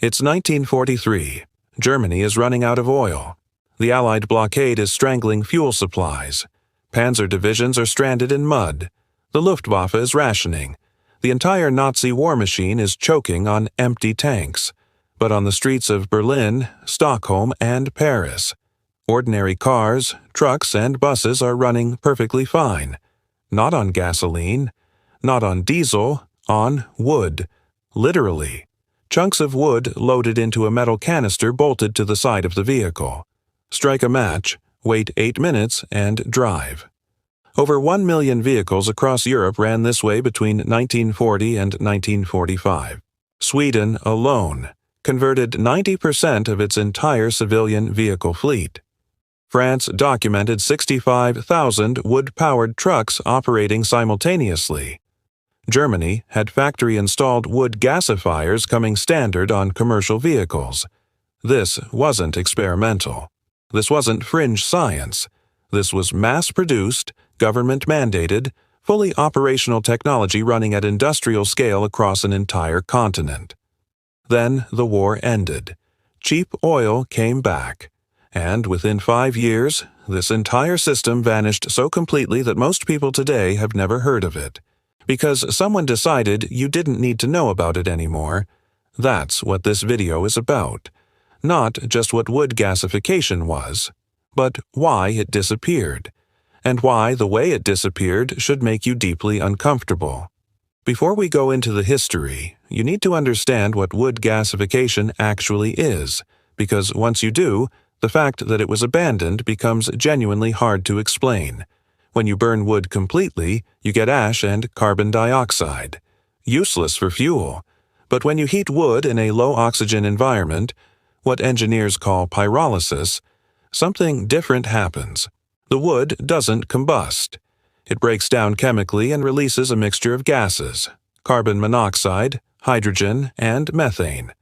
It's 1943. Germany is running out of oil. The Allied blockade is strangling fuel supplies. Panzer divisions are stranded in mud. The Luftwaffe is rationing. The entire Nazi war machine is choking on empty tanks. But on the streets of Berlin, Stockholm, and Paris, ordinary cars, trucks, and buses are running perfectly fine. Not on gasoline, not on diesel, on wood. Literally. Chunks of wood loaded into a metal canister bolted to the side of the vehicle. Strike a match, wait 8 minutes, and drive. Over 1 million vehicles across Europe ran this way between 1940 and 1945. Sweden alone converted 90% of its entire civilian vehicle fleet. France documented 65,000 wood-powered trucks operating simultaneously. Germany had factory-installed wood gasifiers coming standard on commercial vehicles. This wasn't experimental. This wasn't fringe science. This was mass-produced, government-mandated, fully operational technology running at industrial scale across an entire continent. Then the war ended. Cheap oil came back. And within 5 years, this entire system vanished so completely that most people today have never heard of it. Because someone decided you didn't need to know about it anymore. That's what this video is about. Not just what wood gasification was, but why it disappeared, and why the way it disappeared should make you deeply uncomfortable. Before we go into the history, you need to understand what wood gasification actually is, because once you do, the fact that it was abandoned becomes genuinely hard to explain. When you burn wood completely, you get ash and carbon dioxide. Useless for fuel. But when you heat wood in a low-oxygen environment, what engineers call pyrolysis, something different happens. The wood doesn't combust. It breaks down chemically and releases a mixture of gases, carbon monoxide, hydrogen, and methane.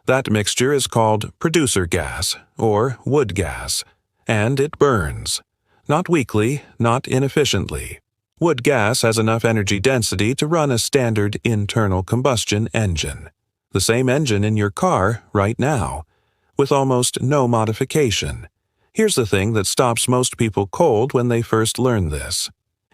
That mixture is called producer gas, or wood gas, and it burns. Not weakly, not inefficiently. Wood gas has enough energy density to run a standard internal combustion engine. The same engine in your car right now, with almost no modification. Here's the thing that stops most people cold when they first learn this.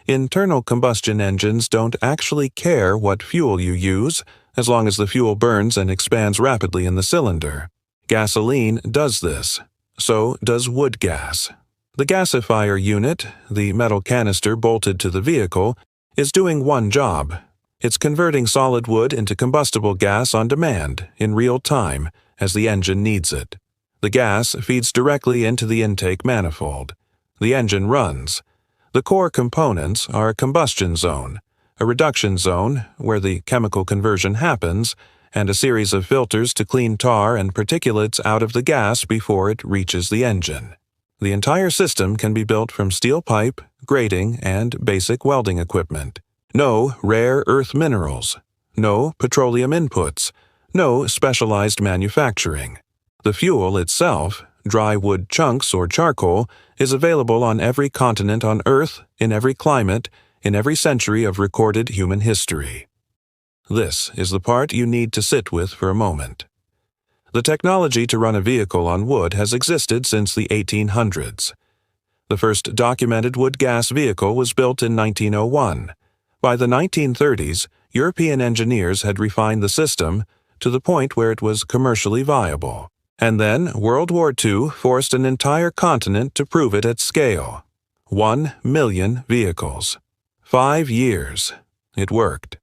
Internal combustion engines don't actually care what fuel you use, as long as the fuel burns and expands rapidly in the cylinder. Gasoline does this. So does wood gas. The gasifier unit, the metal canister bolted to the vehicle, is doing one job. It's converting solid wood into combustible gas on demand, in real time, as the engine needs it. The gas feeds directly into the intake manifold. The engine runs. The core components are a combustion zone, a reduction zone, where the chemical conversion happens, and a series of filters to clean tar and particulates out of the gas before it reaches the engine. The entire system can be built from steel pipe, grating, and basic welding equipment. No rare earth minerals. No petroleum inputs. No specialized manufacturing. The fuel itself, dry wood chunks or charcoal, is available on every continent on Earth, in every climate, in every century of recorded human history. This is the part you need to sit with for a moment. The technology to run a vehicle on wood has existed since the 1800s. The first documented wood gas vehicle was built in 1901. By the 1930s, European engineers had refined the system to the point where it was commercially viable. And then World War II forced an entire continent to prove it at scale. 1 million vehicles. 5 years. It worked.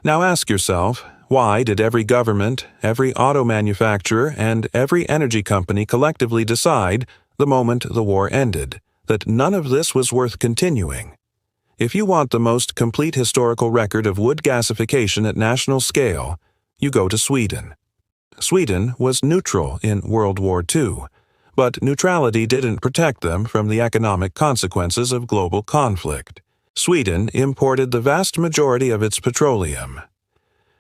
Now ask yourself, why did every government, every auto manufacturer, and every energy company collectively decide, the moment the war ended, that none of this was worth continuing? If you want the most complete historical record of wood gasification at national scale, you go to Sweden. Sweden was neutral in World War II, but neutrality didn't protect them from the economic consequences of global conflict. Sweden imported the vast majority of its petroleum.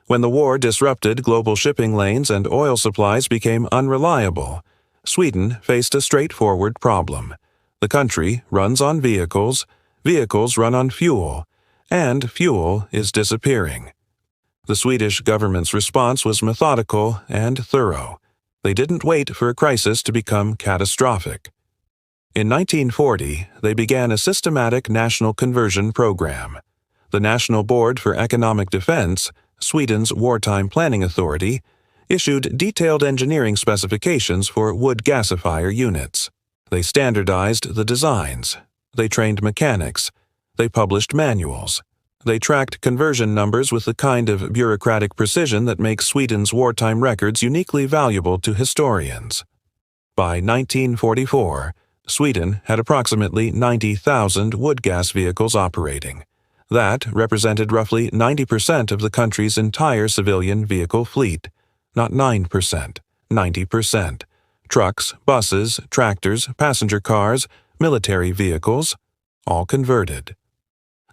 When the war disrupted global shipping lanes and oil supplies became unreliable, Sweden faced a straightforward problem. The country runs on vehicles, vehicles run on fuel, and fuel is disappearing. The Swedish government's response was methodical and thorough. They didn't wait for a crisis to become catastrophic. In 1940, they began a systematic national conversion program. The National Board for Economic Defense, Sweden's wartime planning authority, issued detailed engineering specifications for wood gasifier units. They standardized the designs. They trained mechanics. They published manuals. They tracked conversion numbers with the kind of bureaucratic precision that makes Sweden's wartime records uniquely valuable to historians. By 1944, Sweden had approximately 90,000 wood gas vehicles operating. That represented roughly 90% of the country's entire civilian vehicle fleet. Not 9%, 90%. Trucks, buses, tractors, passenger cars, military vehicles, all converted.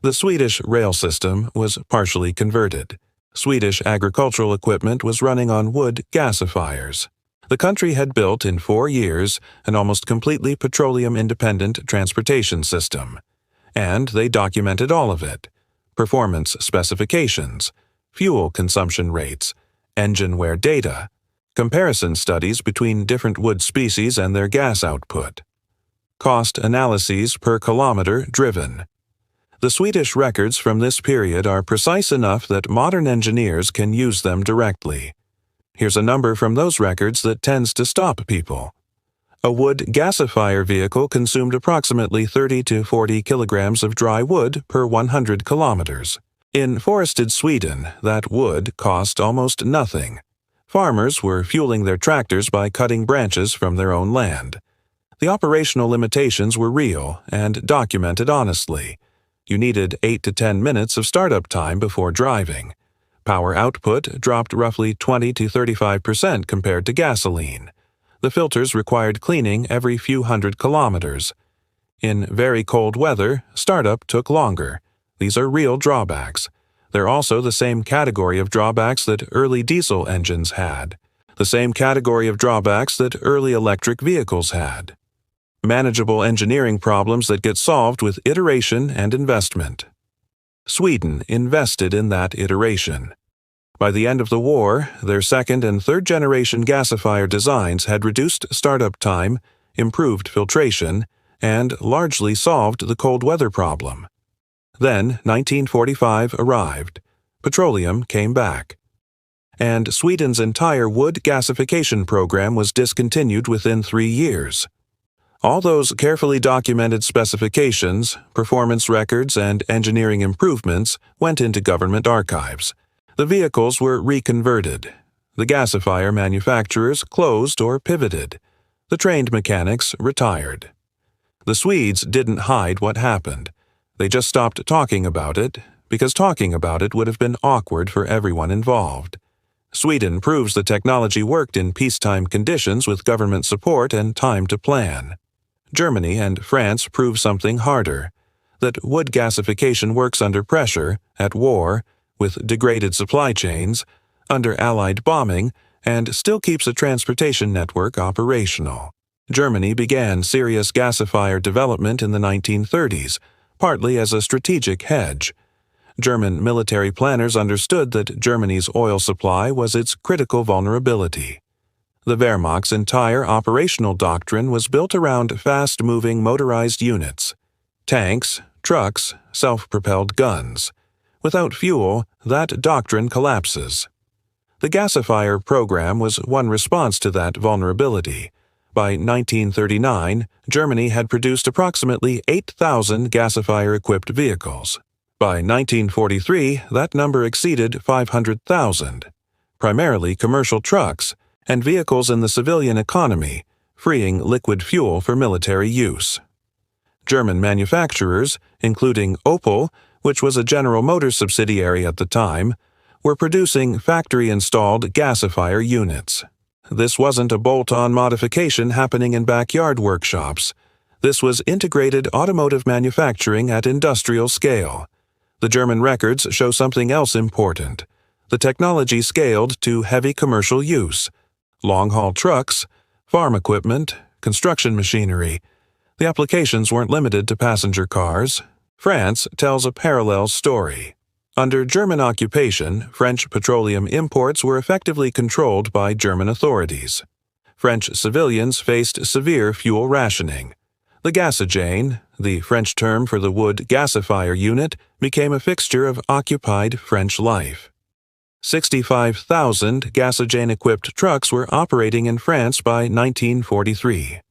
The Swedish rail system was partially converted. Swedish agricultural equipment was running on wood gasifiers. The country had built in 4 years an almost completely petroleum-independent transportation system. And they documented all of it: performance specifications, fuel consumption rates, engine wear data, comparison studies between different wood species and their gas output, cost analyses per kilometer driven. The Swedish records from this period are precise enough that modern engineers can use them directly. Here's a number from those records that tends to stop people. A wood gasifier vehicle consumed approximately 30 to 40 kilograms of dry wood per 100 kilometers. In forested Sweden, that wood cost almost nothing. Farmers were fueling their tractors by cutting branches from their own land. The operational limitations were real and documented honestly. You needed 8 to 10 minutes of startup time before driving. Power output dropped roughly 20 to 35% compared to gasoline. The filters required cleaning every few hundred kilometers. In very cold weather, startup took longer. These are real drawbacks. They're also the same category of drawbacks that early diesel engines had. The same category of drawbacks that early electric vehicles had. Manageable engineering problems that get solved with iteration and investment. Sweden invested in that iteration. By the end of the war, their second and third generation gasifier designs had reduced startup time, improved filtration, and largely solved the cold weather problem. Then 1945 arrived. Petroleum came back. And Sweden's entire wood gasification program was discontinued within 3 years. All those carefully documented specifications, performance records, and engineering improvements went into government archives. The vehicles were reconverted. The gasifier manufacturers closed or pivoted. The trained mechanics retired. The Swedes didn't hide what happened. They just stopped talking about it, because talking about it would have been awkward for everyone involved. Sweden proves the technology worked in peacetime conditions with government support and time to plan. Germany and France prove something harder, that wood gasification works under pressure, at war, with degraded supply chains, under Allied bombing, and still keeps a transportation network operational. Germany began serious gasifier development in the 1930s, partly as a strategic hedge. German military planners understood that Germany's oil supply was its critical vulnerability. The Wehrmacht's entire operational doctrine was built around fast-moving motorized units. Tanks, trucks, self-propelled guns. Without fuel, that doctrine collapses. The gasifier program was one response to that vulnerability. By 1939, Germany had produced approximately 8,000 gasifier-equipped vehicles. By 1943, that number exceeded 500,000, primarily commercial trucks, and vehicles in the civilian economy, freeing liquid fuel for military use. German manufacturers, including Opel, which was a General Motors subsidiary at the time, were producing factory-installed gasifier units. This wasn't a bolt-on modification happening in backyard workshops. This was integrated automotive manufacturing at industrial scale. The German records show something else important. The technology scaled to heavy commercial use. Long-haul trucks, farm equipment, construction machinery. The applications weren't limited to passenger cars. France tells a parallel story. Under German occupation, French petroleum imports were effectively controlled by German authorities. French civilians faced severe fuel rationing. The gasogène, the French term for the wood gasifier unit, became a fixture of occupied French life. 65,000 gasogène-equipped trucks were operating in France by 1943.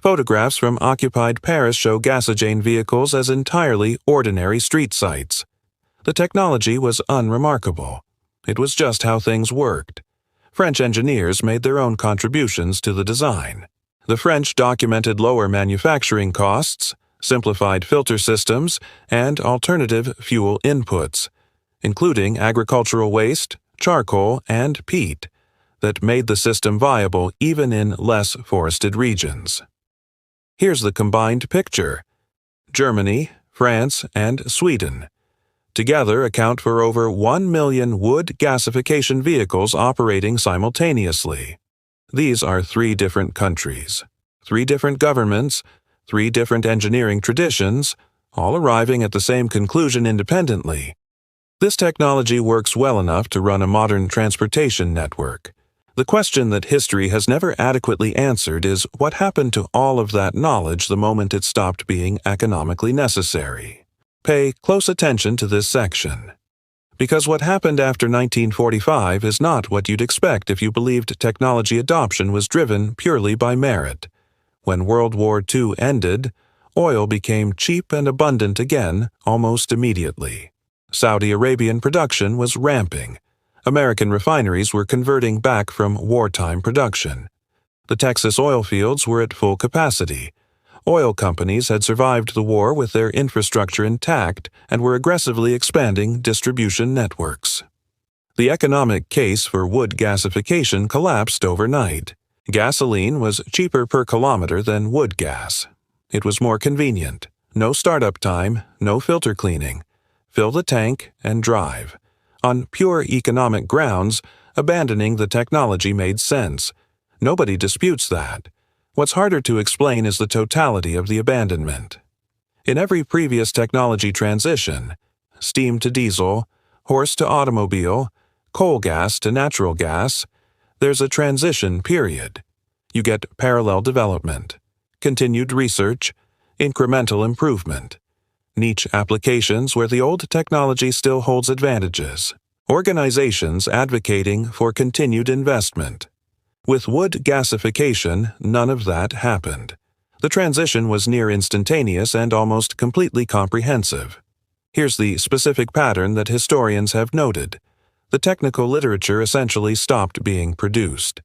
Photographs from occupied Paris show gasogène vehicles as entirely ordinary street sights. The technology was unremarkable. It was just how things worked. French engineers made their own contributions to the design. The French documented lower manufacturing costs, simplified filter systems, and alternative fuel inputs, including agricultural waste, charcoal, and peat, that made the system viable even in less forested regions. Here's the combined picture. Germany, France, and Sweden together account for over 1 million wood gasification vehicles operating simultaneously. These are 3 different countries, 3 different governments, 3 different engineering traditions, all arriving at the same conclusion independently. This technology works well enough to run a modern transportation network. The question that history has never adequately answered is what happened to all of that knowledge the moment it stopped being economically necessary. Pay close attention to this section. Because what happened after 1945 is not what you'd expect if you believed technology adoption was driven purely by merit. When World War II ended, oil became cheap and abundant again almost immediately. Saudi Arabian production was ramping. American refineries were converting back from wartime production. The Texas oil fields were at full capacity. Oil companies had survived the war with their infrastructure intact and were aggressively expanding distribution networks. The economic case for wood gasification collapsed overnight. Gasoline was cheaper per kilometer than wood gas. It was more convenient. No startup time, no filter cleaning. Fill the tank and drive. On pure economic grounds, abandoning the technology made sense. Nobody disputes that. What's harder to explain is the totality of the abandonment. In every previous technology transition, steam to diesel, horse to automobile, coal gas to natural gas, there's a transition period. You get parallel development, continued research, incremental improvement. Niche applications where the old technology still holds advantages. Organizations advocating for continued investment. With wood gasification, none of that happened. The transition was near instantaneous and almost completely comprehensive. Here's the specific pattern that historians have noted. The technical literature essentially stopped being produced.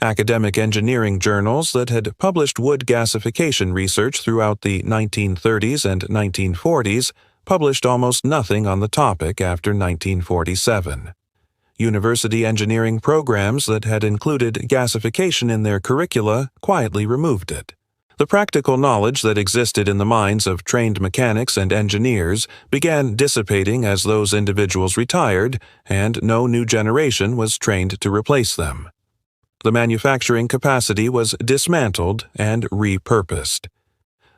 Academic engineering journals that had published wood gasification research throughout the 1930s and 1940s published almost nothing on the topic after 1947. University engineering programs that had included gasification in their curricula quietly removed it. The practical knowledge that existed in the minds of trained mechanics and engineers began dissipating as those individuals retired, and no new generation was trained to replace them. The manufacturing capacity was dismantled and repurposed.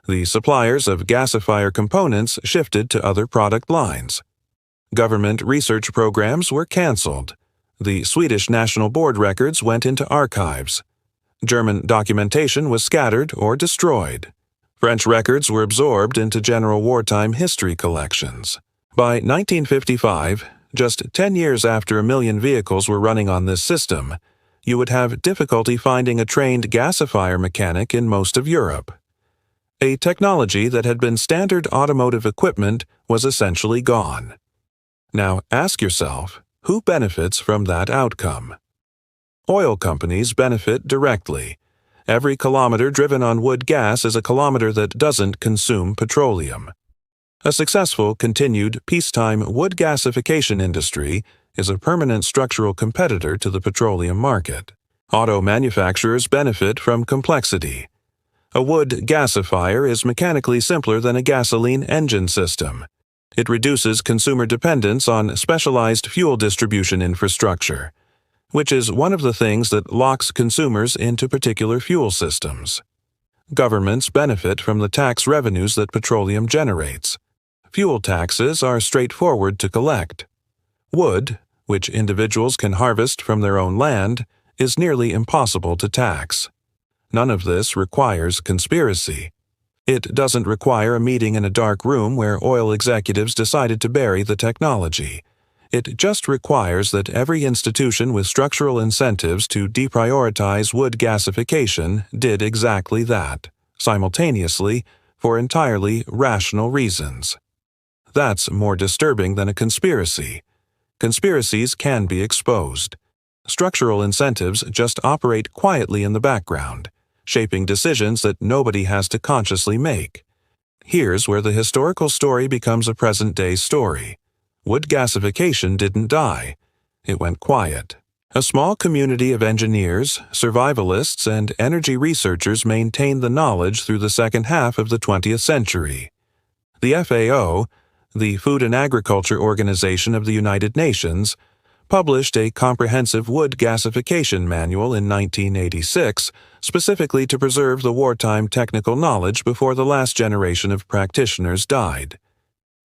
The suppliers of gasifier components shifted to other product lines. Government research programs were canceled. The Swedish National Board records went into archives. German documentation was scattered or destroyed. French records were absorbed into general wartime history collections. By 1955, just 10 years after 1 million vehicles were running on this system, you would have difficulty finding a trained gasifier mechanic in most of Europe. A technology that had been standard automotive equipment was essentially gone. Now ask yourself, who benefits from that outcome? Oil companies benefit directly. Every kilometer driven on wood gas is a kilometer that doesn't consume petroleum. A successful, continued, peacetime wood gasification industry is a permanent structural competitor to the petroleum market. Auto manufacturers benefit from complexity. A wood gasifier is mechanically simpler than a gasoline engine system. It reduces consumer dependence on specialized fuel distribution infrastructure, which is one of the things that locks consumers into particular fuel systems. Governments benefit from the tax revenues that petroleum generates. Fuel taxes are straightforward to collect. Wood, which individuals can harvest from their own land, is nearly impossible to tax. None of this requires conspiracy. It doesn't require a meeting in a dark room where oil executives decided to bury the technology. It just requires that every institution with structural incentives to deprioritize wood gasification did exactly that, simultaneously, for entirely rational reasons. That's more disturbing than a conspiracy. Conspiracies can be exposed. Structural incentives just operate quietly in the background, shaping decisions that nobody has to consciously make. Here's where the historical story becomes a present-day story. Wood gasification didn't die. It went quiet. A small community of engineers, survivalists, and energy researchers maintained the knowledge through the second half of the 20th century. The FAO, the Food and Agriculture Organization of the United Nations, published a comprehensive wood gasification manual in 1986, specifically to preserve the wartime technical knowledge before the last generation of practitioners died.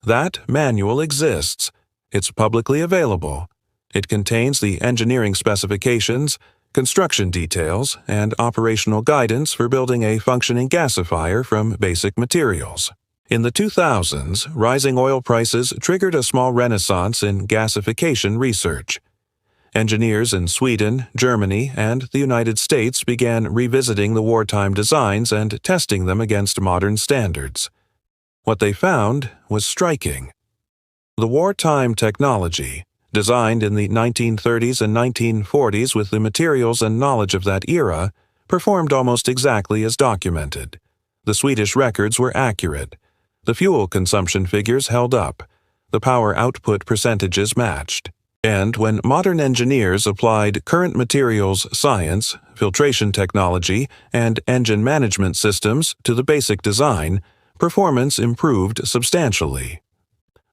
That manual exists. It's publicly available. It contains the engineering specifications, construction details, and operational guidance for building a functioning gasifier from basic materials. In the 2000s, rising oil prices triggered a small renaissance in gasification research. Engineers in Sweden, Germany, and the United States began revisiting the wartime designs and testing them against modern standards. What they found was striking. The wartime technology, designed in the 1930s and 1940s with the materials and knowledge of that era, performed almost exactly as documented. The Swedish records were accurate. The fuel consumption figures held up. The power output percentages matched. And when modern engineers applied current materials science, filtration technology, and engine management systems to the basic design, performance improved substantially.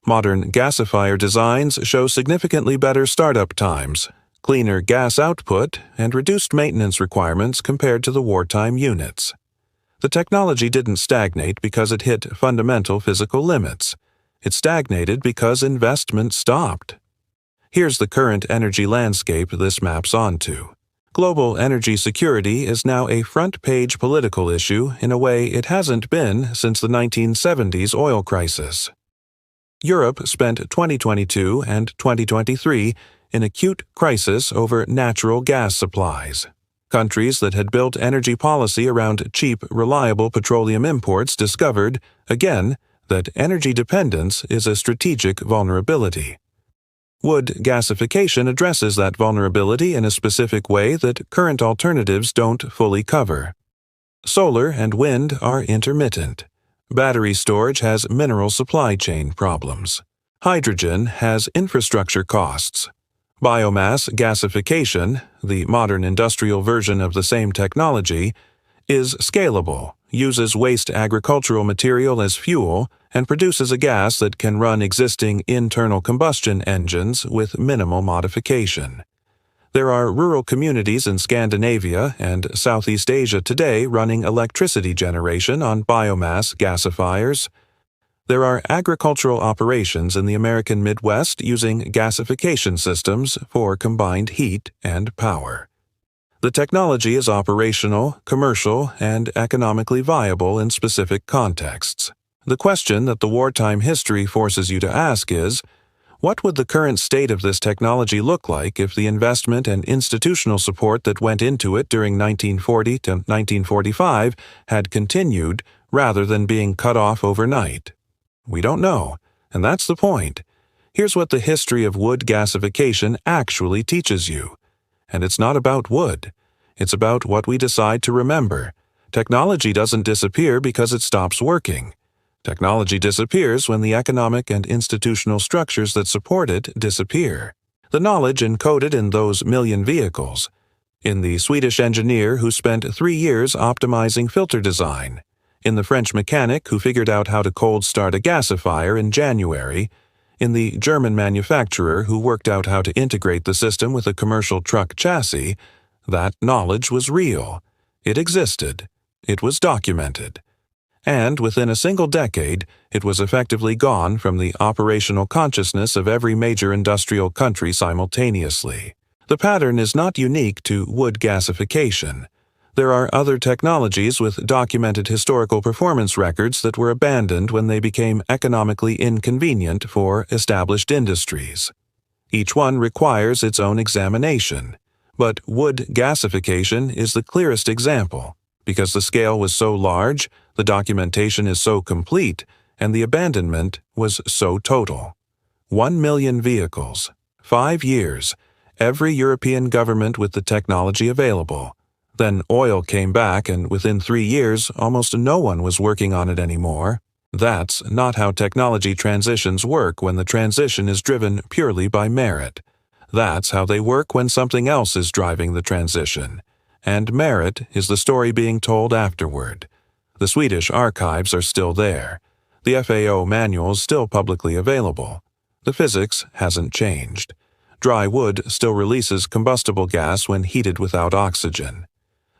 Modern gasifier designs show significantly better startup times, cleaner gas output, and reduced maintenance requirements compared to the wartime units. The technology didn't stagnate because it hit fundamental physical limits. It stagnated because investment stopped. Here's the current energy landscape this maps onto. Global energy security is now a front-page political issue in a way it hasn't been since the 1970s oil crisis. Europe spent 2022 and 2023 in acute crisis over natural gas supplies. Countries that had built energy policy around cheap, reliable petroleum imports discovered, again, that energy dependence is a strategic vulnerability. Wood gasification addresses that vulnerability in a specific way that current alternatives don't fully cover. Solar and wind are intermittent. Battery storage has mineral supply chain problems. Hydrogen has infrastructure costs. Biomass gasification, the modern industrial version of the same technology, is scalable, uses waste agricultural material as fuel, and produces a gas that can run existing internal combustion engines with minimal modification. There are rural communities in Scandinavia and Southeast Asia today running electricity generation on biomass gasifiers. There are agricultural operations in the American Midwest using gasification systems for combined heat and power. The technology is operational, commercial, and economically viable in specific contexts. The question that the wartime history forces you to ask is, what would the current state of this technology look like if the investment and institutional support that went into it during 1940 to 1945 had continued rather than being cut off overnight? We don't know, and that's the point. Here's what the history of wood gasification actually teaches you. And it's not about wood. It's about what we decide to remember. Technology doesn't disappear because it stops working. Technology disappears when the economic and institutional structures that support it disappear. The knowledge encoded in those million vehicles, in the Swedish engineer who spent 3 years optimizing filter design, in the French mechanic who figured out how to cold start a gasifier in January, in the German manufacturer who worked out how to integrate the system with a commercial truck chassis, that knowledge was real. It existed. It was documented. And within a single decade, it was effectively gone from the operational consciousness of every major industrial country simultaneously. The pattern is not unique to wood gasification. There are other technologies with documented historical performance records that were abandoned when they became economically inconvenient for established industries. Each one requires its own examination, but wood gasification is the clearest example, because the scale was so large, the documentation is so complete, and the abandonment was so total. 1 million vehicles, 5 years, every European government with the technology available. Then oil came back, and within 3 years, almost no one was working on it anymore. That's not how technology transitions work when the transition is driven purely by merit. That's how they work when something else is driving the transition. And merit is the story being told afterward. The Swedish archives are still there. The FAO manual is still publicly available. The physics hasn't changed. Dry wood still releases combustible gas when heated without oxygen.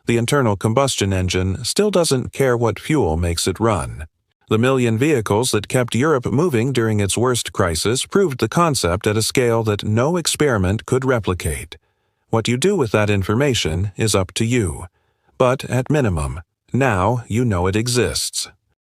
The internal combustion engine still doesn't care what fuel makes it run. The million vehicles that kept Europe moving during its worst crisis proved the concept at a scale that no experiment could replicate. What you do with that information is up to you. But at minimum, now you know it exists.